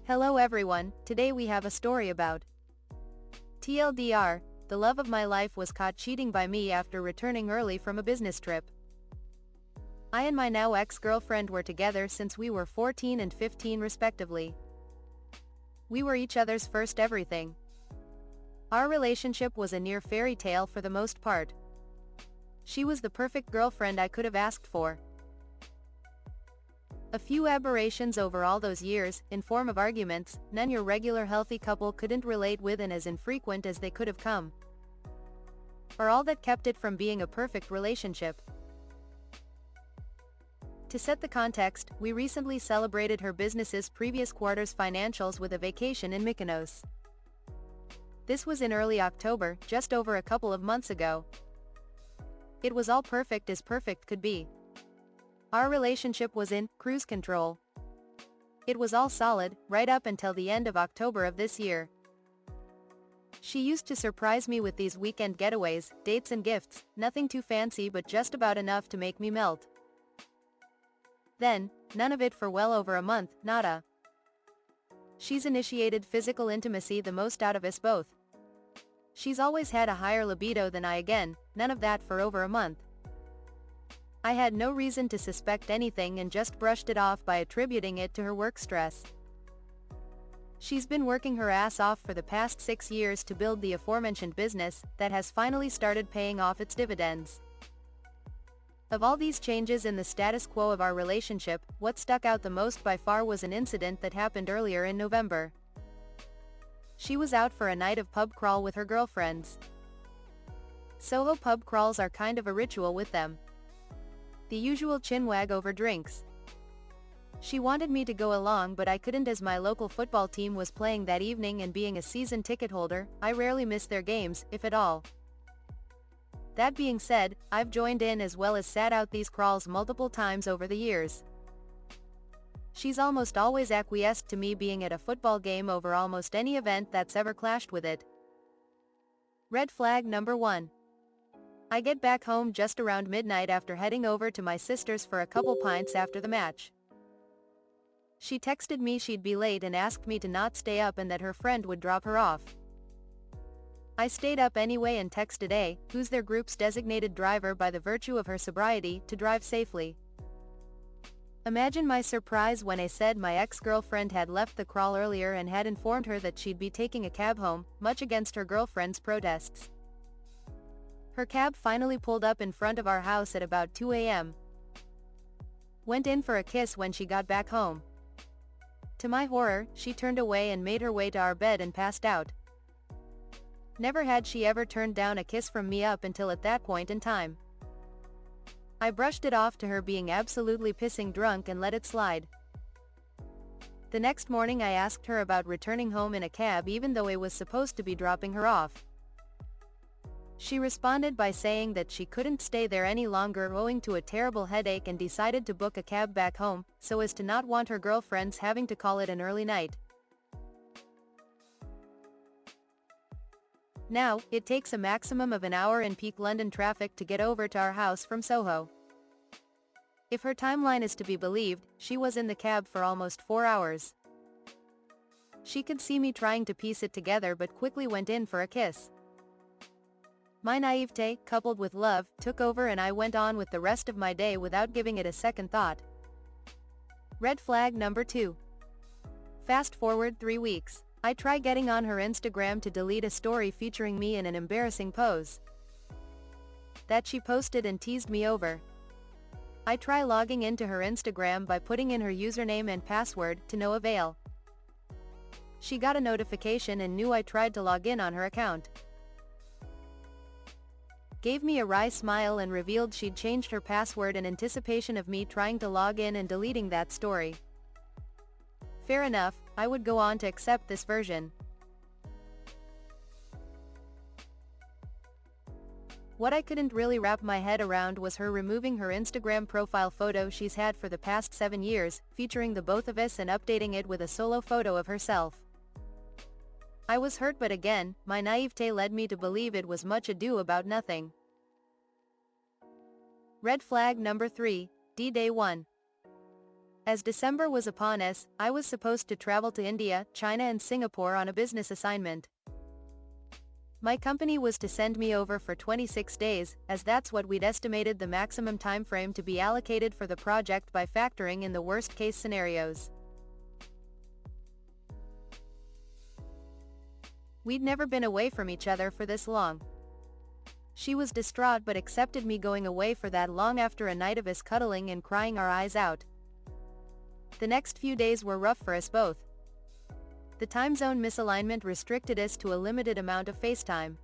Hello everyone, today we have a story about TLDR, the love of my life was caught cheating by me after returning early from a business trip. I and my now ex-girlfriend were together since we were 14 and 15 respectively. We were each other's first everything. Our relationship was a near fairy tale for the most part. She was the perfect girlfriend I could have asked for. A few aberrations over all those years, in form of arguments, none your regular healthy couple couldn't relate with and as infrequent as they could have come. Are all that kept it from being a perfect relationship. To set the context, we recently celebrated her business's previous quarter's financials with a vacation in Mykonos. This was in early October, just over a couple of months ago. It was all perfect as perfect could be. Our relationship was in cruise control. It was all solid, right up until the end of October of this year. She used to surprise me with these weekend getaways, dates and gifts, nothing too fancy but just about enough to make me melt. Then, none of it for well over a month, nada. She's initiated physical intimacy the most out of us both. She's always had a higher libido than I again, none of that for over a month. I had no reason to suspect anything and just brushed it off by attributing it to her work stress. She's been working her ass off for the past 6 years to build the aforementioned business that has finally started paying off its dividends. Of all these changes in the status quo of our relationship, what stuck out the most by far was an incident that happened earlier in November. She was out for a night of pub crawl with her girlfriends. Soho pub crawls are kind of a ritual with them. The usual chinwag over drinks. She wanted me to go along but I couldn't as my local football team was playing that evening and being a season ticket holder, I rarely miss their games, if at all. That being said, I've joined in as well as sat out these crawls multiple times over the years. She's almost always acquiesced to me being at a football game over almost any event that's ever clashed with it. Red flag number 1. I get back home just around midnight after heading over to my sister's for a couple pints after the match. She texted me she'd be late and asked me to not stay up and that her friend would drop her off. I stayed up anyway and texted A, who's their group's designated driver by the virtue of her sobriety, to drive safely. Imagine my surprise when A said my ex-girlfriend had left the crawl earlier and had informed her that she'd be taking a cab home, much against her girlfriend's protests. Her cab finally pulled up in front of our house at about 2 a.m. Went in for a kiss when she got back home. To my horror, she turned away and made her way to our bed and passed out. Never had she ever turned down a kiss from me up until at that point in time. I brushed it off to her being absolutely pissing drunk and let it slide. The next morning I asked her about returning home in a cab even though I was supposed to be dropping her off. She responded by saying that she couldn't stay there any longer owing to a terrible headache and decided to book a cab back home, so as to not want her girlfriends having to call it an early night. Now, it takes a maximum of an hour in peak London traffic to get over to our house from Soho. If her timeline is to be believed, she was in the cab for almost 4 hours. She could see me trying to piece it together but quickly went in for a kiss. My naivete, coupled with love, took over and I went on with the rest of my day without giving it a second thought. Red flag number 2. Fast forward 3 weeks. I try getting on her Instagram to delete a story featuring me in an embarrassing pose that she posted and teased me over. I try logging into her Instagram by putting in her username and password, to no avail. She got a notification and knew I tried to log in on her account. Gave me a wry smile and revealed she'd changed her password in anticipation of me trying to log in and deleting that story. Fair enough, I would go on to accept this version. What I couldn't really wrap my head around was her removing her Instagram profile photo she's had for the past 7 years, featuring the both of us and updating it with a solo photo of herself. I was hurt but again, my naivete led me to believe it was much ado about nothing. Red flag number 3, D-Day 1. As December was upon us, I was supposed to travel to India, China and Singapore on a business assignment. My company was to send me over for 26 days, as that's what we'd estimated the maximum time frame to be allocated for the project by factoring in the worst-case scenarios. We'd never been away from each other for this long. She was distraught but accepted me going away for that long after a night of us cuddling and crying our eyes out. The next few days were rough for us both. The time zone misalignment restricted us to a limited amount of FaceTime.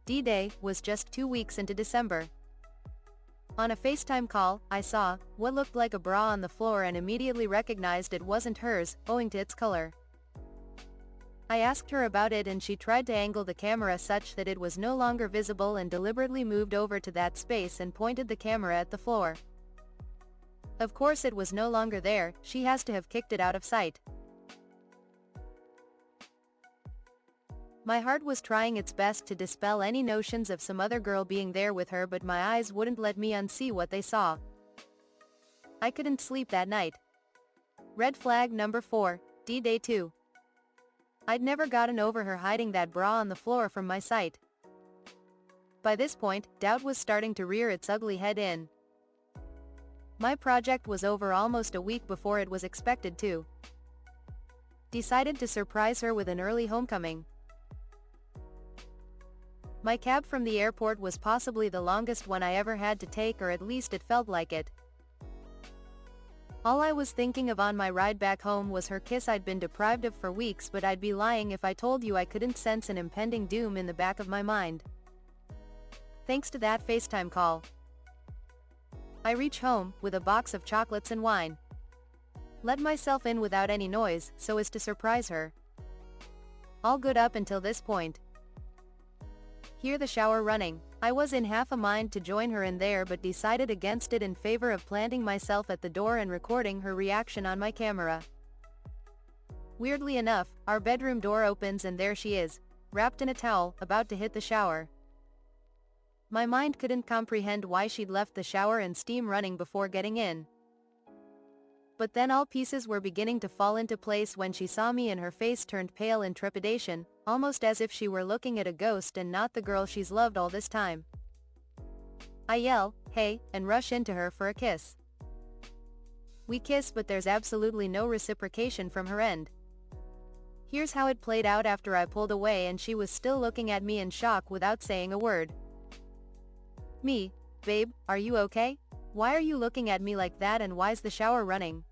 D-Day was just 2 weeks into December. On a FaceTime call, I saw what looked like a bra on the floor and immediately recognized it wasn't hers, owing to its color. I asked her about it and she tried to angle the camera such that it was no longer visible and deliberately moved over to that space and pointed the camera at the floor. Of course it was no longer there, she has to have kicked it out of sight. My heart was trying its best to dispel any notions of some other girl being there with her, but my eyes wouldn't let me unsee what they saw. I couldn't sleep that night. Red flag number 4, D-Day 2. I'd never gotten over her hiding that bra on the floor from my sight. By this point, doubt was starting to rear its ugly head in. My project was over almost a week before it was expected to. Decided to surprise her with an early homecoming. My cab from the airport was possibly the longest one I ever had to take, or at least it felt like it. All I was thinking of on my ride back home was her kiss I'd been deprived of for weeks, but I'd be lying if I told you I couldn't sense an impending doom in the back of my mind. Thanks to that FaceTime call. I reach home, with a box of chocolates and wine. Let myself in without any noise, so as to surprise her. All good up until this point. Hear the shower running. I was in half a mind to join her in there but decided against it in favor of planting myself at the door and recording her reaction on my camera. Weirdly enough, our bedroom door opens and there she is, wrapped in a towel, about to hit the shower. My mind couldn't comprehend why she'd left the shower and steam running before getting in. But then all pieces were beginning to fall into place when she saw me and her face turned pale in trepidation, almost as if she were looking at a ghost and not the girl she's loved all this time. I yell, "Hey," and rush into her for a kiss. We kiss, but there's absolutely no reciprocation from her end. Here's how it played out after I pulled away and she was still looking at me in shock without saying a word. Me, "Babe, are you okay? Why are you looking at me like that and why's the shower running?"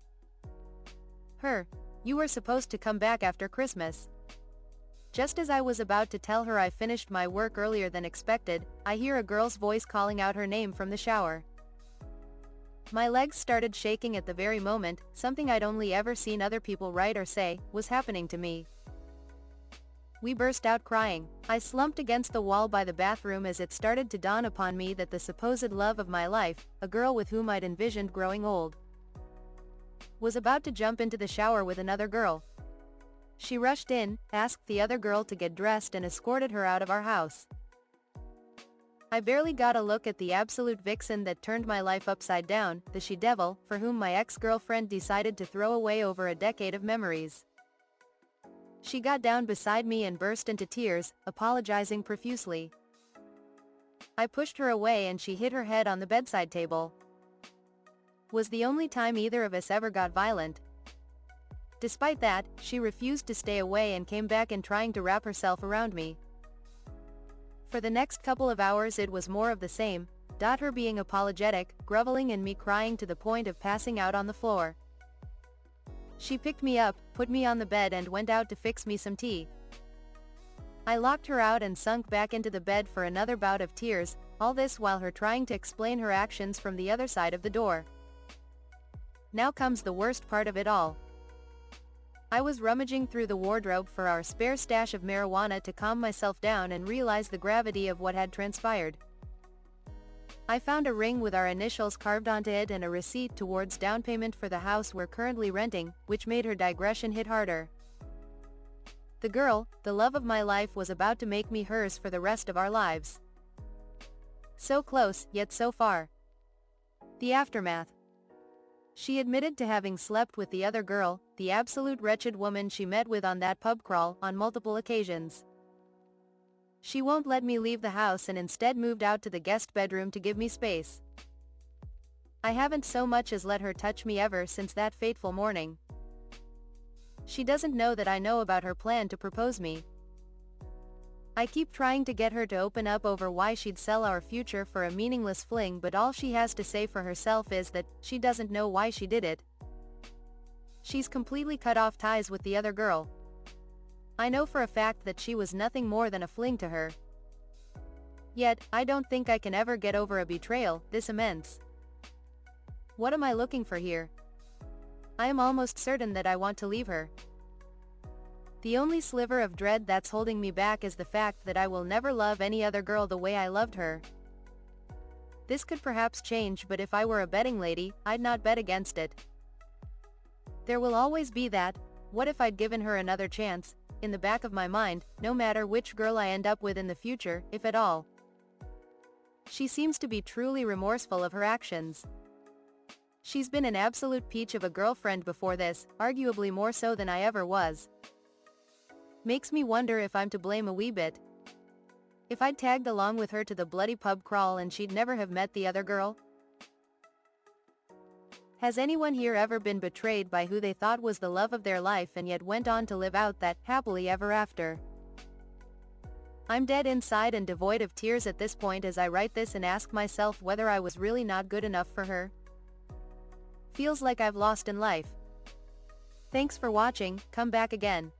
Her, "You were supposed to come back after Christmas." Just as I was about to tell her I finished my work earlier than expected, I hear a girl's voice calling out her name from the shower. My legs started shaking at the very moment. Something I'd only ever seen other people write or say was happening to me. We burst out crying. I slumped against the wall by the bathroom as it started to dawn upon me that the supposed love of my life, a girl with whom I'd envisioned growing old, was about to jump into the shower with another girl. She rushed in, asked the other girl to get dressed and escorted her out of our house. I barely got a look at the absolute vixen that turned my life upside down, the she-devil, for whom my ex-girlfriend decided to throw away over a decade of memories. She got down beside me and burst into tears, apologizing profusely. I pushed her away and she hit her head on the bedside table. Was the only time either of us ever got violent. Despite that, she refused to stay away and came back in trying to wrap herself around me. For the next couple of hours it was more of the same, her being apologetic, groveling and me crying to the point of passing out on the floor. She picked me up, put me on the bed and went out to fix me some tea. I locked her out and sunk back into the bed for another bout of tears, all this while her trying to explain her actions from the other side of the door. Now comes the worst part of it all. I was rummaging through the wardrobe for our spare stash of marijuana to calm myself down and realize the gravity of what had transpired. I found a ring with our initials carved onto it and a receipt towards down payment for the house we're currently renting, which made her digression hit harder. The girl, the love of my life, was about to make me hers for the rest of our lives. So close, yet so far. The aftermath. She admitted to having slept with the other girl, the absolute wretched woman she met with on that pub crawl, on multiple occasions. She won't let me leave the house and instead moved out to the guest bedroom to give me space. I haven't so much as let her touch me ever since that fateful morning. She doesn't know that I know about her plan to propose me. I keep trying to get her to open up over why she'd sell our future for a meaningless fling, but all she has to say for herself is that she doesn't know why she did it. She's completely cut off ties with the other girl. I know for a fact that she was nothing more than a fling to her. Yet, I don't think I can ever get over a betrayal this immense. What am I looking for here? I am almost certain that I want to leave her. The only sliver of dread that's holding me back is the fact that I will never love any other girl the way I loved her. This could perhaps change, but if I were a betting lady, I'd not bet against it. There will always be that, what if I'd given her another chance, in the back of my mind, no matter which girl I end up with in the future, if at all. She seems to be truly remorseful of her actions. She's been an absolute peach of a girlfriend before this, arguably more so than I ever was. Makes me wonder if I'm to blame a wee bit. If I'd tagged along with her to the bloody pub crawl and she'd never have met the other girl? Has anyone here ever been betrayed by who they thought was the love of their life and yet went on to live out that happily ever after? I'm dead inside and devoid of tears at this point as I write this and ask myself whether I was really not good enough for her. Feels like I've lost in life. Thanks for watching, come back again.